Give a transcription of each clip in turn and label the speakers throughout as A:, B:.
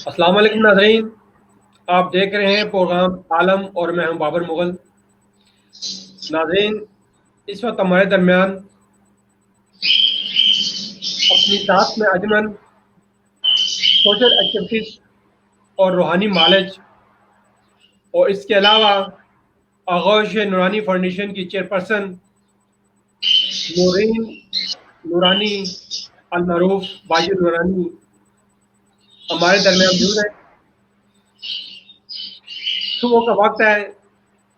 A: السلام علیکم ناظرین، آپ دیکھ رہے ہیں پروگرام عالم اور میں ہوں بابر مغل۔ ناظرین، اس وقت ہمارے درمیان اپنی ذات میں اجمن سوشل ایکٹیویٹیز اور روحانی مالج اور اس کے علاوہ آغوش نورانی فاؤنڈیشن کی چیئرپرسن نورین نورانی المعروف باجی نورانی ہمارے درمیان موجود ہیں۔ صبح کا وقت ہے،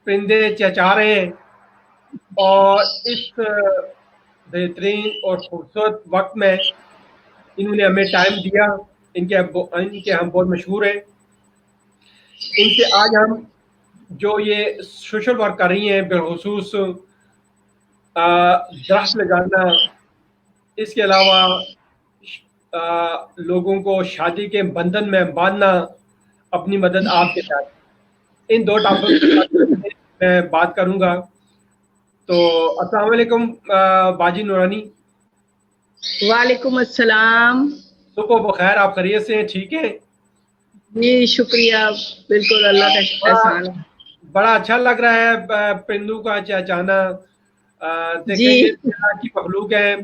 A: پرندے چہچہا رہے ہیں اور اس بہترین اور خوبصورت وقت میں انہوں نے ہمیں ٹائم دیا۔ ان کے ہم بہت مشہور ہیں۔ ان سے آج ہم جو یہ سوشل ورک کر رہی ہیں، بالخصوص درخت لگانا، اس کے علاوہ لوگوں کو شادی کے بندھن میں باندھنا، اپنی مدد آپ کے ساتھ، ان دو ٹاپک میں بات کروں گا۔ تو السلام علیکم باجی نورانی۔
B: وعلیکم السلام۔
A: صبح بخیر، آپ خیریت سے ہیں؟ ٹھیک ہے
B: جی شکریہ، بالکل اللہ کا احسان ہے۔
A: بڑا اچھا لگ رہا ہے پرندوں کا چہچہانا۔ دیکھیں
B: جی
A: یہ اللہ کی مخلوق ہے،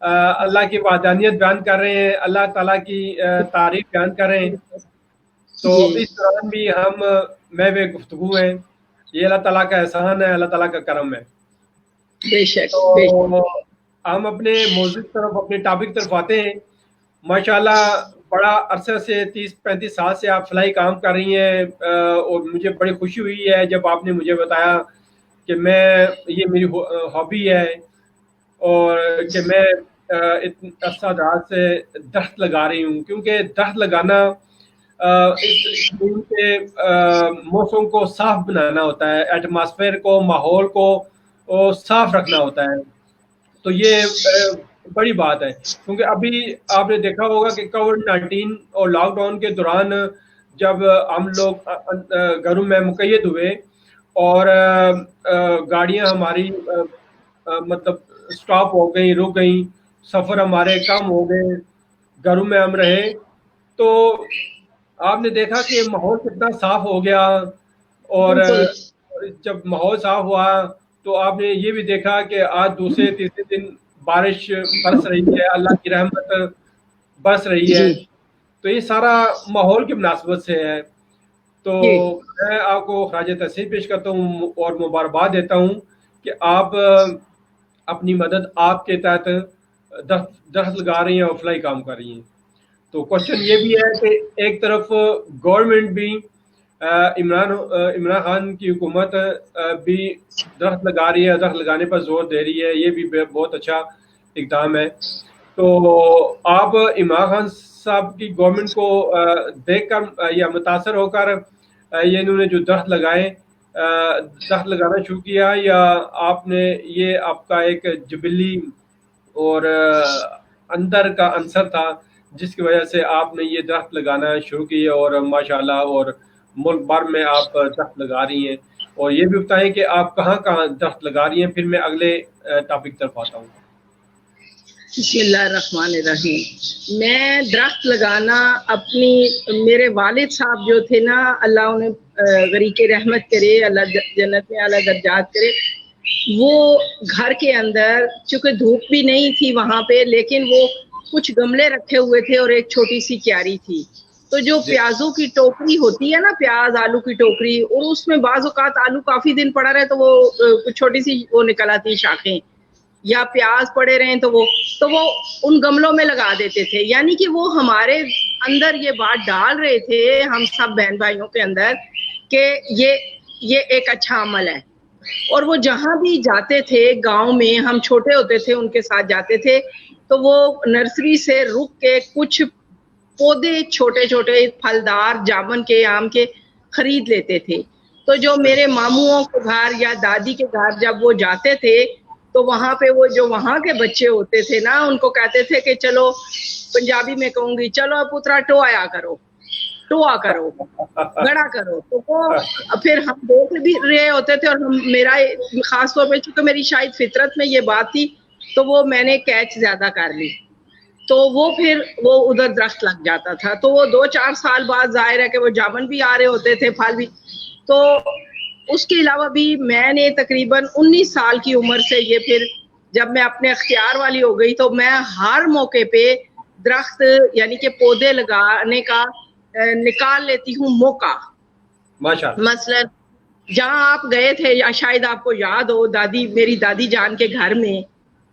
A: اللہ کی وحدانیت بیان کر رہے ہیں، اللہ تعالیٰ کی تعریف بیان کر رہے ہیں۔ تو
B: جی
A: اس دوران بھی ہم میں گفتگو ہیں، یہ اللہ تعالیٰ کا احسان ہے، اللہ تعالیٰ کا کرم ہے۔
B: بے شک
A: تو ہم اپنے موضوع کی طرف، اپنے ٹاپک کی طرف آتے ہیں۔ ماشاءاللہ بڑا عرصہ سے 30-35 سال سے آپ فلاحی کام کر رہی ہیں، اور مجھے بڑی خوشی ہوئی ہے جب آپ نے مجھے بتایا کہ یہ میری ہابی ہے اور کہ میں عرصہ دراز سے درخت لگا رہی ہوں، کیونکہ درخت لگانا اس زمین کے موسم کو صاف بنانا ہوتا ہے، ایٹماسفیئر کو، ماحول کو صاف رکھنا ہوتا ہے۔ تو یہ بڑی بات ہے، کیونکہ ابھی آپ نے دیکھا ہوگا کہ کووڈ-19 اور لاک ڈاؤن کے دوران جب ہم لوگ گھروں میں مقید ہوئے اور گاڑیاں ہماری مطلب سٹاپ ہو گئیں، رک گئیں، سفر ہمارے کم ہو گئے، گھروں میں ہم رہے، تو آپ نے دیکھا کہ ماحول کتنا صاف ہو گیا۔ اور
B: بالکل
A: جب ماحول صاف ہوا تو آپ نے یہ بھی دیکھا کہ آج دوسرے تیسرے دن بارش برس رہی ہے، اللہ کی رحمت برس رہی ہے۔
B: جی
A: تو یہ سارا ماحول کی مناسبت سے ہے۔ تو
B: جی
A: میں آپ کو خراج تحسین پیش کرتا ہوں اور مبارکباد دیتا ہوں کہ آپ اپنی مدد آپ کے تحت درخت لگا رہی ہیں اور فلاحی کام کر رہی ہیں۔ تو کوشچن یہ بھی ہے کہ ایک طرف گورنمنٹ بھی عمران خان کی حکومت بھی درخت لگا رہی ہے، درخت لگانے پر زور دے رہی ہے، یہ بھی بہت اچھا اقدام ہے۔ تو آپ عمران خان صاحب کی گورنمنٹ کو دیکھ کر یا متاثر ہو کر یہ انہوں نے جو درخت لگائے، درخت لگانا شروع کیا، یا آپ نے یہ آپ کا ایک جبلی اور اندر کا عنصر تھا جس کی وجہ سے آپ نے یہ درخت لگانا شروع کی اور ماشاءاللہ اور ملک بھر میں آپ درخت لگا رہی ہیں؟ اور یہ بھی بتائیں کہ آپ کہاں کہاں درخت لگا رہی ہیں، پھر میں اگلے ٹاپک طرف آتا ہوں۔
B: بسم اللہ الرحمن الرحیم۔ میں درخت لگانا میرے والد صاحب جو تھے نا، اللہ انہیں غریق رحمت کرے، اللہ جنت میں اعلیٰ درجات کرے، وہ گھر کے اندر چونکہ دھوپ بھی نہیں تھی وہاں پہ، لیکن وہ کچھ گملے رکھے ہوئے تھے اور ایک چھوٹی سی کیاری تھی۔ تو جو پیازوں کی ٹوکری ہوتی ہے نا، پیاز آلو کی ٹوکری، اور اس میں بعض اوقات آلو کافی دن پڑا رہے تو وہ چھوٹی سی وہ نکل آتی شاخیں، یا پیاز پڑے رہے تو وہ ان گملوں میں لگا دیتے تھے۔ یعنی کہ وہ ہمارے اندر یہ بات ڈال رہے تھے، ہم سب بہن بھائیوں کے اندر، کہ یہ ایک اچھا عمل ہے۔ اور وہ جہاں بھی جاتے تھے، گاؤں میں ہم چھوٹے ہوتے تھے ان کے ساتھ جاتے تھے، تو وہ نرسری سے رک کے کچھ پودے چھوٹے چھوٹے پھلدار جامن کے، آم کے خرید لیتے تھے۔ تو جو میرے ماموں کے گھر یا دادی کے گھر جب وہ جاتے تھے تو وہاں پہ وہ جو وہاں کے بچے ہوتے تھے نا، ان کو کہتے تھے کہ چلو، پنجابی میں کہوں گی، چلو پترا ٹویا کرو، ٹوا کرو، گڑا کرو۔ تو وہ پھر ہم دیکھ بھی رہے ہوتے تھے، اور میرا خاص طور پہ چونکہ میری شاید فطرت میں یہ بات تھی، تو وہ میں نے کیچ زیادہ کر لی۔ تو تو وہ پھر وہ ادھر درخت لگ جاتا تھا. تو وہ 2-4 سال بعد ظاہر ہے کہ وہ جامن بھی آ رہے ہوتے تھے, پھل بھی. تو اس کے علاوہ بھی میں نے تقریباً 19 سال کی عمر سے یہ پھر جب میں اپنے اختیار والی ہو گئی تو میں ہر موقع پہ درخت یعنی کہ پودے لگانے کا نکال لیتی ہوں موقع. مثلا جہاں آپ گئے تھے یا شاید آپ کو یاد ہو دادی, میری دادی جان کے گھر میں,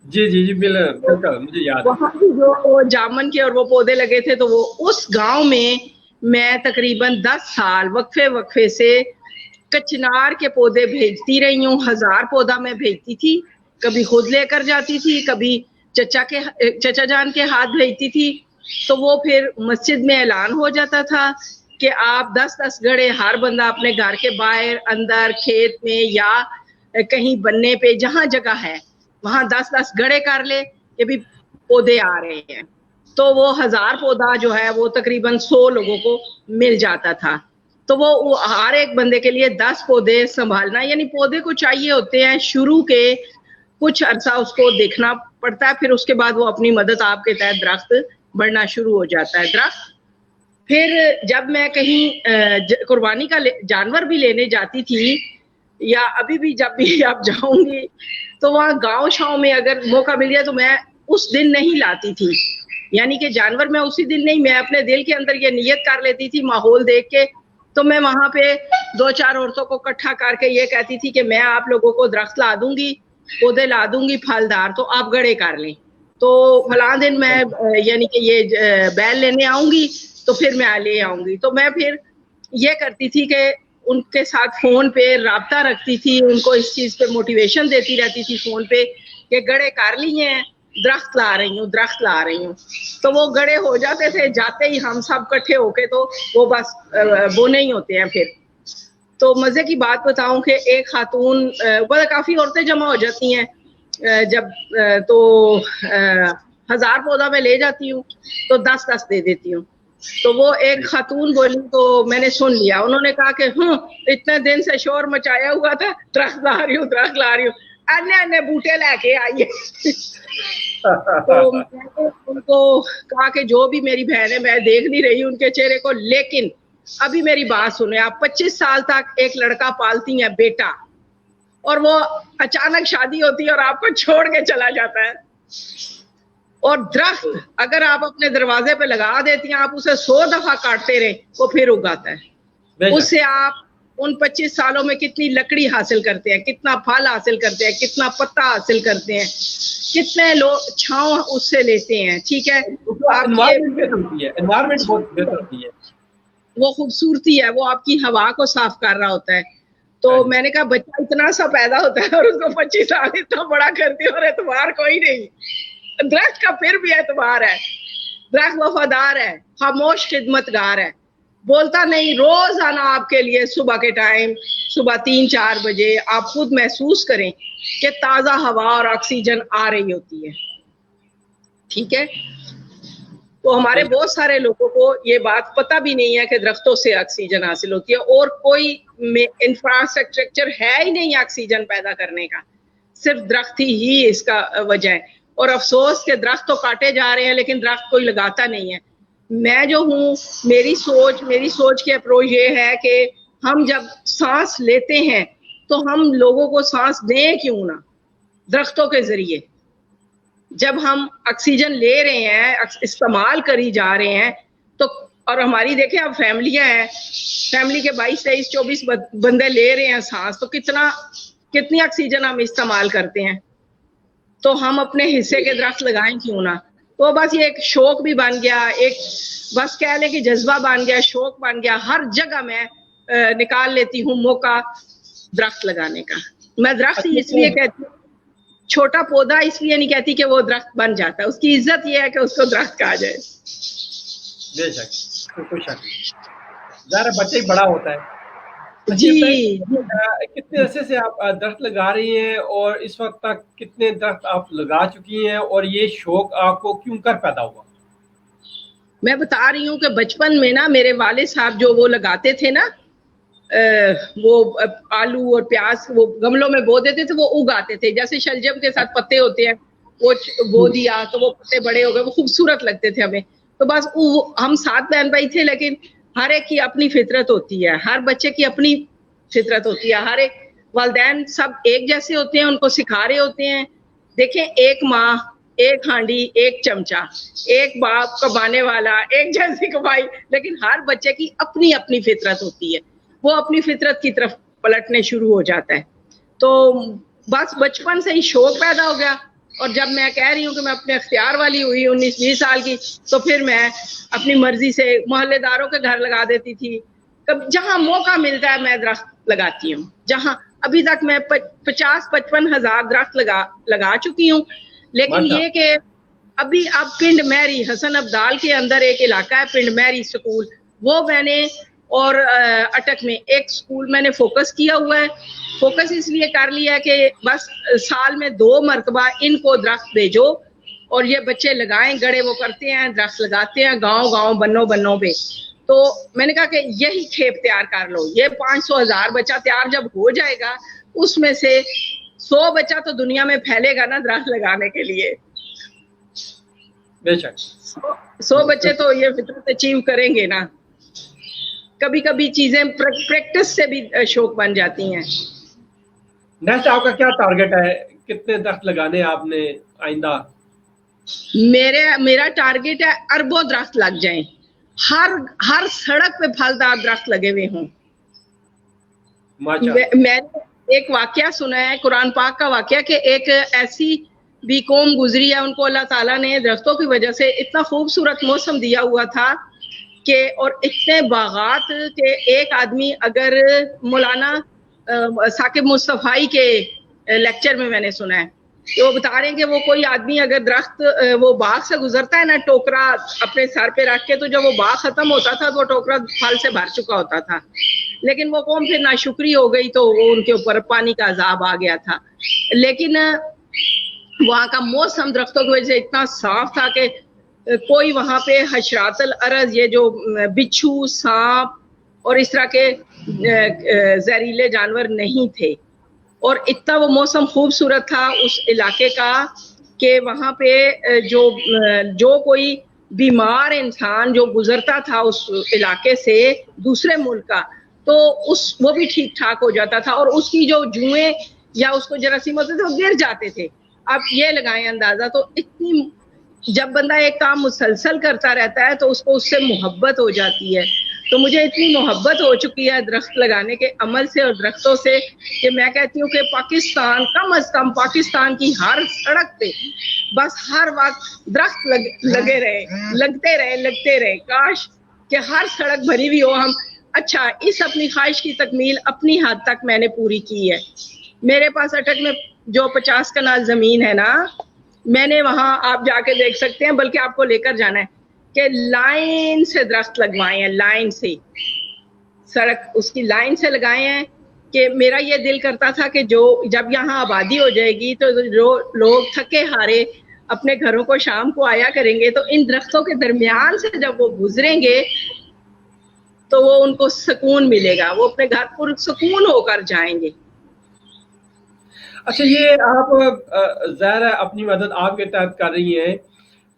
A: جی بالکل مجھے یاد ہے,
B: وہاں بھی جو جامن کے اور وہ پودے لگے تھے, تو وہ اس گاؤں میں تقریباً 10 سال وقفے سے کچنار کے پودے بھیجتی رہی ہوں. 1000 پودا میں بھیجتی تھی, کبھی خود لے کر جاتی تھی, کبھی چچا جان کے ہاتھ بھیجتی تھی. تو وہ پھر مسجد میں اعلان ہو جاتا تھا کہ آپ 10 گڑھے ہر بندہ اپنے گھر کے باہر, اندر, کھیت میں یا کہیں بننے پہ جہاں جگہ ہے وہاں 10 گڑھے کر لے کہ بھی پودے آ رہے ہیں. تو وہ 1000 پودا جو ہے وہ تقریباً 100 لوگوں کو مل جاتا تھا. تو وہ ہر ایک بندے کے لیے 10 پودے سنبھالنا, یعنی پودے کو چاہیے ہوتے ہیں شروع کے کچھ عرصہ اس کو دیکھنا پڑتا ہے, پھر اس کے بعد وہ اپنی مدد آپ کے تحت درخت بڑھنا شروع ہو جاتا ہے. درخت پھر جب میں کہیں قربانی کا جانور بھی لینے جاتی تھی یا ابھی بھی جب بھی آپ جاؤں گی تو وہاں گاؤں شاؤں میں اگر موقع مل جائے تو میں اس دن نہیں لاتی تھی, یعنی کہ جانور میں اسی دن نہیں, میں اپنے دل کے اندر یہ نیت کر لیتی تھی ماحول دیکھ کے. تو میں وہاں پہ 2-4 عورتوں کو اکٹھا کر کے یہ کہتی تھی کہ میں آپ لوگوں کو درخت لا دوں گی, پودے لا دوں گی پھلدار, تو آپ گڑھے کر لیں. تو فلاں دن میں یعنی کہ یہ بیل لینے آؤں گی تو پھر میں لے آؤں گی. تو میں پھر یہ کرتی تھی کہ ان کے ساتھ فون پہ رابطہ رکھتی تھی, ان کو اس چیز پہ موٹیویشن دیتی رہتی تھی فون پہ کہ گڑھے کر لیے ہیں, درخت لا رہی ہوں. تو وہ گڑھے ہو جاتے تھے, جاتے ہی ہم سب کٹھے ہو کے تو وہ بس بونے ہی ہوتے ہیں پھر. تو مزے کی بات بتاؤں کہ ایک خاتون, کافی عورتیں جمع ہو جاتی ہیں جب, تو 1000 پودا میں لے جاتی ہوں تو 10 دے دیتی ہوں. تو وہ ایک خاتون بولی تو میں نے سن لیا, انہوں نے کہا کہ اتنے دن سے شور مچایا ہوا تھا, درخت لا رہی ہوں, انے بوٹے لے کے آئیے. تو میں نے ان کو کہا کہ جو بھی میری بہن ہے میں دیکھ نہیں رہی ان کے چہرے کو, لیکن ابھی میری بات سنیں, آپ 25 سال تک ایک لڑکا پالتی ہیں بیٹا, اور وہ اچانک شادی ہوتی ہے اور آپ کو چھوڑ کے چلا جاتا ہے. اور درخت اگر آپ اپنے دروازے پہ لگا دیتی ہیں, آپ اسے 100 دفعہ کاٹتے رہیں, وہ پھر اگاتا ہے. اس سے آپ ان 25 سالوں میں کتنی لکڑی حاصل کرتے ہیں, کتنا پھل حاصل کرتے ہیں, کتنا پتا حاصل کرتے ہیں, کتنے لوگ چھاؤں اس سے لیتے ہیں. ٹھیک ہے,
A: انوائرمنٹ بہت بہتر ہوتی ہے,
B: وہ خوبصورتی ہے, وہ آپ کی ہوا کو صاف کر رہا ہوتا ہے. تو میں نے کہا بچہ اتنا سا پیدا ہوتا ہے اور اس کو 25 سال اتنا بڑا کرتی ہے اور اعتبار کوئی نہیں. درخت کا پھر بھی اعتبار ہے, درخت وفادار ہے, خاموش خدمت گار ہے, بولتا نہیں. روزانہ آپ کے لیے صبح کے ٹائم, صبح 3-4 بجے آپ خود محسوس کریں کہ تازہ ہوا اور آکسیجن آ رہی ہوتی ہے. ٹھیک ہے, تو ہمارے بہت سارے لوگوں کو یہ بات پتہ بھی نہیں ہے کہ درختوں سے آکسیجن حاصل ہوتی ہے, اور کوئی انفراسٹرکچر ہے ہی نہیں آکسیجن پیدا کرنے کا, صرف درخت ہی اس کا وجہ ہے. اور افسوس کہ درخت تو کاٹے جا رہے ہیں لیکن درخت کوئی لگاتا نہیں ہے. میں جو ہوں, میری سوچ کے اپروچ یہ ہے کہ ہم جب سانس لیتے ہیں تو ہم لوگوں کو سانس دیں کیوں نہ درختوں کے ذریعے. جب ہم آکسیجن لے رہے ہیں, استعمال کری جا رہے ہیں, تو اور ہماری دیکھیں اب فیملیاں ہیں, فیملی کے 22-23-24 بندے لے رہے ہیں سانس, تو کتنی آکسیجن ہم استعمال کرتے ہیں. تو ہم اپنے حصے کے درخت لگائیں کیوں نہ. تو بس یہ ایک شوق بھی بن گیا, ایک بس کہہ لیں کہ جذبہ بن گیا, شوق بن گیا. ہر جگہ میں نکال لیتی ہوں موقع درخت لگانے کا. میں درخت اس لیے کہتی ہوں, چھوٹا پودا اس لیے نہیں کہتی کہ وہ درخت بن جاتا ہے, اس کی عزت یہ ہے کہ اس کو درخت کہا جائے.
A: بے شک, کوئی شک نہیں, ظاہر بچہ ہی بڑا ہوتا ہے.
B: جی,
A: کتنے عرصے سے آپ درخت لگا رہی ہیں اور اس وقت تک کتنے درخت آپ لگا چکی ہیں, اور یہ شوق آپ کو کیوں کر پیدا ہوا؟
B: میں بتا رہی ہوں کہ بچپن میں نا میرے والد صاحب جو وہ لگاتے تھے نا, وہ آلو اور پیاز وہ گملوں میں بو دیتے تھے, وہ اگاتے تھے, جیسے شلجم کے ساتھ پتے ہوتے ہیں وہ دیا تو وہ پتے بڑے ہو گئے, وہ خوبصورت لگتے تھے ہمیں. تو بس ہم 7 بہن بھائی تھے, لیکن ہر ایک کی اپنی فطرت ہوتی ہے, ہر بچے کی اپنی فطرت ہوتی ہے, ہر ایک والدین سب ایک جیسے ہوتے ہیں, ان کو سکھا رہے ہوتے ہیں. دیکھیں, ایک ماں, ایک ہانڈی, ایک چمچہ, ایک باپ کمانے والا, ایک جیسی کمائی, لیکن ہر بچے کی اپنی اپنی فطرت ہوتی ہے, وہ اپنی فطرت کی طرف پلٹنے شروع ہو جاتا ہے. تو بس بچپن سے ہی شوق پیدا ہو گیا, اور جب میں کہہ رہی ہوں کہ میں اپنے اختیار والی ہوئی 19-20 سال کی, تو پھر میں اپنی مرضی سے محلے داروں کے گھر لگا دیتی تھی. جہاں موقع ملتا ہے میں درخت لگاتی ہوں. جہاں ابھی تک میں 50-55 ہزار درخت لگا چکی ہوں. لیکن
A: ماشاء
B: یہ کہ ابھی اب پنڈ میری حسن ابدال کے اندر ایک علاقہ ہے پنڈ میری سکول, وہ میں نے, اور اٹک میں ایک سکول میں نے فوکس کیا ہوا ہے. فوکس اس لیے کر لیا ہے کہ بس سال میں 2 مرتبہ ان کو درخت بھیجو اور یہ بچے لگائیں, گڑے وہ کرتے ہیں, درخت لگاتے ہیں گاؤں بنوں پہ. تو میں نے کہا کہ یہی کھیپ تیار کر لو, یہ 500,000 بچہ تیار جب ہو جائے گا, اس میں سے 100 بچہ تو دنیا میں پھیلے گا نا درخت لگانے کے لیے.
A: بے شک
B: 100 بچے تو یہ فطرت اچیو کریں گے نا. کبھی کبھی چیزیں پریکٹس سے بھی شوق بن جاتی ہیں.
A: نیکسٹ آپ کا کیا ٹارگیٹ ہے, کتنے درخت لگانے آپ نے آئندہ؟
B: میرا ٹارگیٹ ہے اربوں درخت لگ جائیں, ہر سڑک پہ پھلدار درخت لگے ہوئے ہوں. میں نے ایک واقعہ سنا ہے, قرآن پاک کا واقعہ, کہ ایک ایسی بھی قوم گزری ہے, ان کو اللہ تعالیٰ نے درختوں کی وجہ سے اتنا خوبصورت موسم دیا ہوا تھا کہ, اور اتنے باغات کہ ایک آدمی, اگر مولانا ثاقب مصطفی کے لیکچر میں نے سنا ہے کہ وہ بتا رہے ہیں کہ وہ کوئی آدمی اگر درخت وہ باغ سے گزرتا ہے نا, ٹوکرا اپنے سر پہ رکھ کے, تو جب وہ باغ ختم ہوتا تھا تو وہ ٹوکرا پھل سے بھر چکا ہوتا تھا. لیکن وہ قوم پھر ناشکری ہو گئی تو وہ ان کے اوپر پانی کا عذاب آ گیا تھا. لیکن وہاں کا موسم درختوں کی وجہ سے اتنا صاف تھا کہ کوئی وہاں پہ حشرات الارض, یہ جو بچھو, سانپ اور اس طرح کے زہریلے جانور نہیں تھے. اور اتنا وہ موسم خوبصورت تھا اس علاقے کا کہ وہاں پہ جو کوئی بیمار انسان جو گزرتا تھا اس علاقے سے دوسرے ملک کا, تو وہ بھی ٹھیک ٹھاک ہو جاتا تھا, اور اس کی جو جوئیں یا اس کو جراثیم ہوتے تھے وہ گر جاتے تھے. اب یہ لگائیں اندازہ, تو اتنی, جب بندہ ایک کام مسلسل کرتا رہتا ہے تو اس کو اس سے محبت ہو جاتی ہے. تو مجھے اتنی محبت ہو چکی ہے درخت لگانے کے عمل سے اور درختوں سے کہ میں کہتی ہوں کہ پاکستان, کم از کم پاکستان کی ہر سڑک پہ بس ہر وقت درخت لگتے رہے. کاش کہ ہر سڑک بھری ہوئی ہو. ہم اچھا, اس اپنی خواہش کی تکمیل اپنی حد تک میں نے پوری کی ہے. میرے پاس اٹک میں جو 50 کنال زمین ہے نا, میں نے وہاں, آپ جا کے دیکھ سکتے ہیں, بلکہ آپ کو لے کر جانا ہے, کہ لائن سے درخت لگوائے ہیں, لائن سے, سڑک اس کی لائن سے لگائے ہیں. کہ میرا یہ دل کرتا تھا کہ جب یہاں آبادی ہو جائے گی تو جو لوگ تھکے ہارے اپنے گھروں کو شام کو آیا کریں گے, تو ان درختوں کے درمیان سے جب وہ گزریں گے تو وہ ان کو سکون ملے گا, وہ اپنے گھر پر سکون ہو کر جائیں گے.
A: اچھا, یہ آپ ظاہر ہے اپنی مدد آپ کے تحت کر رہی ہیں,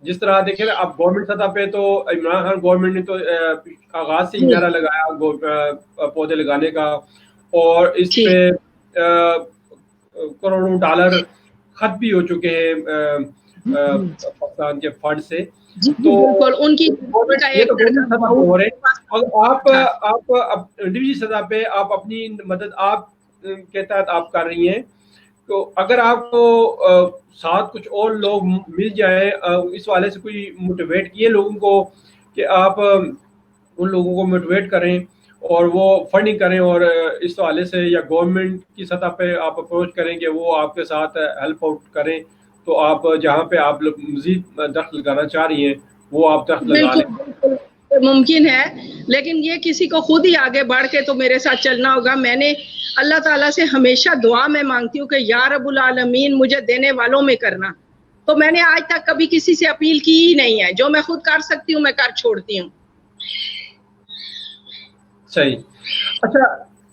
A: جس طرح دیکھیں اب گورنمنٹ سطح پہ تو عمران خان گورنمنٹ نے تو آغاز سے ہی نعرہ لگایا پودے لگانے کا, اور اس پہ کروڑوں ڈالر خرچ بھی ہو چکے ہیں پاکستان کے فنڈ سے. تو
B: ان کی
A: یہ تو گورنمنٹ سطح پہ ہو رہے ہیں, اور آپ انڈیویجول سطح پہ آپ اپنی مدد آپ کے تحت آپ کر رہی ہیں. تو اگر آپ کو ساتھ کچھ اور لوگ مل جائیں, اس والے سے کوئی موٹیویٹ کیے لوگوں کو کہ آپ ان لوگوں کو موٹیویٹ کریں اور وہ فنڈنگ کریں, اور اس حوالے سے یا گورنمنٹ کی سطح پہ آپ اپروچ کریں کہ وہ آپ کے ساتھ ہیلپ آؤٹ کریں, تو آپ جہاں پہ آپ مزید درخت لگانا چاہ رہی ہیں وہ آپ درخت لگا لیں.
B: ممکن ہے, لیکن یہ کسی کو خود ہی آگے بڑھ کے تو میرے ساتھ چلنا ہوگا. میں نے اللہ تعالیٰ سے ہمیشہ دعا میں مانگتی ہوں کہ یا رب العالمین مجھے دینے والوں میں کرنا. تو میں نے آج تک کبھی کسی سے اپیل کی ہی نہیں ہے, جو میں خود کر سکتی ہوں میں کر چھوڑتی ہوں.
A: صحیح. اچھا,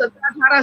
B: 18,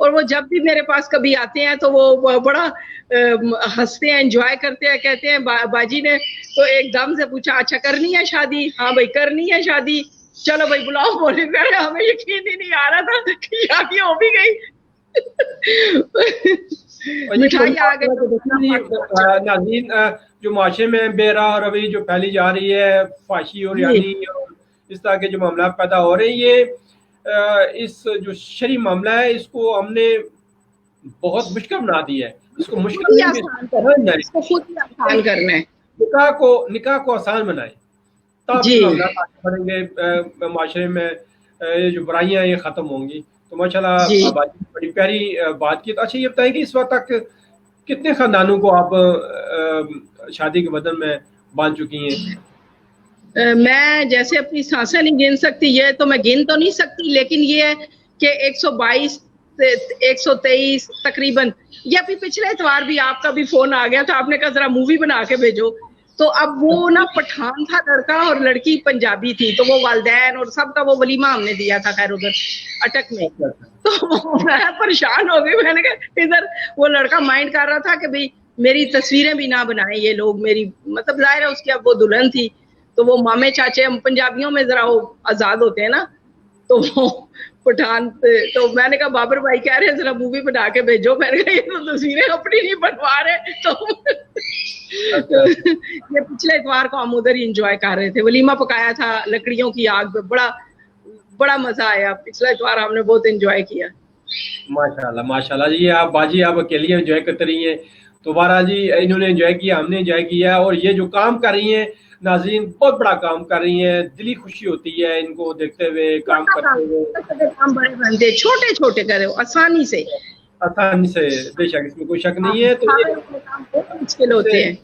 B: اور وہ جب بھی میرے پاس کبھی آتے ہیں تو وہ بڑا ہنستے ہیں، انجوائے کرتے ہیں، کہتے ہیں باجی نے تو ایک دم سے پوچھا اچھا کرنی ہے شادی؟ ہاں بھائی کرنی ہے شادی، چلو بھائی بلاؤ بولے پھر ہمیں یقین ہی نہیں آ رہا تھا کہ شادی ہو بھی گئی۔
A: اور یہ
B: مٹھائی آ گئی تو
A: ناظرین جو معاشرے میں بے راہ روی جو پھیلی جا رہی ہے، فحاشی اور
B: جی
A: یعنی اور اس طرح کے جو معاملات پیدا ہو رہے ہیں، یہ اس جو شرعی معاملہ ہے اس کو ہم نے بہت مشکل بنا دیا ہے، اس کو
B: خود
A: مشکل
B: ہی
A: نہیں بھی
B: آسان کرنا ہے، اس کو خود ہی آسان کرنا ہے۔
A: نکاح کو آسان بنائیں، تب
B: جی
A: یہ معاملات آگے بڑھیں گے، معاشرے میں یہ جو برائیاں ہیں یہ ختم ہوں گی۔ تو ماشاء اللہ
B: جی
A: آبادی نے بڑی پیاری بات کی۔ تو اچھا یہ بتائیں کہ اس وقت تک کتنے خاندانوں کو آپ شادی کے بدن میں باندھ چکی ہیں؟
B: میں جیسے اپنی سانسیں نہیں گن سکتی، یہ تو میں گن تو نہیں سکتی، لیکن یہ ہے کہ 122 123 تقریباً، یہ ابھی پچھلے اتوار بھی آپ کا بھی فون آ گیا تھا، آپ نے کہا ذرا مووی بنا کے بھیجو، تو اب وہ نا پٹھان تھا لڑکا اور لڑکی پنجابی تھی، تو وہ والدین اور سب کا وہ ولیمہ ہم نے دیا تھا خیر ادھر اٹک میں،
A: اچھا اچھا
B: تو میں پریشان ہو گئی، میں نے کہا ادھر وہ لڑکا مائنڈ کر رہا تھا کہ بھئی میری تصویریں بھی نہ بنائیں یہ لوگ، میری مطلب ظاہر ہے اس کی اب وہ دلہن تھی، تو وہ مامے چاچے ہم پنجابیوں میں ذرا وہ آزاد ہوتے ہیں نا، تو وہ پٹھان، تو میں نے کہا بابر بھائی کہہ رہے ہیں ذرا مووی بنا کے بھیجو، میں نے کہا یہ تو تصویریں اپنی نہیں بنوا رہے، تو
A: اچھا
B: یہ پچھلے اتوار کو ہم ادھر ہی انجوائے کر رہے تھے، ولیمہ پکایا تھا لکڑیوں کی آگ پہ، بڑا مزہ آیا، پچھلا اتوار ہم نے بہت انجوائے کیا۔
A: ماشاء اللہ جی، آپ باجی آپ اکیلی انجوائے کرتے رہی ہیں، تو بہرحال جی انہوں نے انجوائے کیا، ہم نے انجوائے کیا، اور یہ جو کام کر رہی ہیں ناظرین بہت بڑا کام کر رہی ہیں، دلی خوشی ہوتی ہے ان کو دیکھتے ہوئے، کام
B: چھوٹا کام،
A: کرتے ہوئے،
B: چھوٹے چھوٹے کام بڑے بنتے، چھوٹے چھوٹے کرے آسانی سے،
A: آسانی سے، بے شک اس میں کوئی شک
B: ہاں
A: نہیں ہے۔ تو
B: دکھاوے
A: یہ
B: والے کام بہت مشکل
A: اس سے
B: ہوتے ہیں۔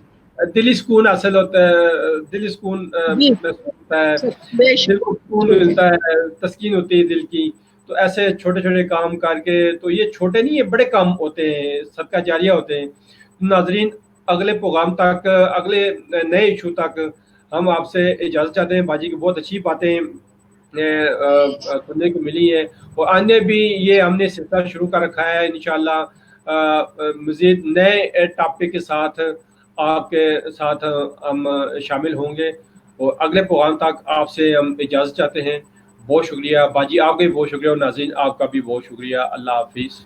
A: دلی سکون حاصل ہوتا ہے، دلی سکون
B: جی
A: محسوس ہوتا ہے،
B: بے
A: دل کو
B: شک
A: سکون
B: ٹھیک ہے۔
A: ملتا ہے، تسکین ہوتی ہے دل کی۔ تو ایسے چھوٹے چھوٹے کام کر کے، تو یہ چھوٹے نہیں، یہ بڑے کام ہوتے ہیں، صدقہ جاریہ ہوتے ہیں۔ ناظرین اگلے پروگرام تک، اگلے نئے ایشو تک ہم آپ سے اجازت چاہتے ہیں۔ باجی کی بہت اچھی باتیں سننے کو ملی ہے، اور آنے بھی یہ ہم نے سلسلہ شروع کر رکھا ہے، انشاءاللہ مزید نئے ٹاپک کے ساتھ آپ کے ساتھ ہم شامل ہوں گے، اور اگلے پروگرام تک آپ سے ہم اجازت چاہتے ہیں۔ بہت شکریہ باجی، آپ کا بھی بہت شکریہ، اور ناظرین آپ کا بھی بہت شکریہ۔ اللہ حافظ۔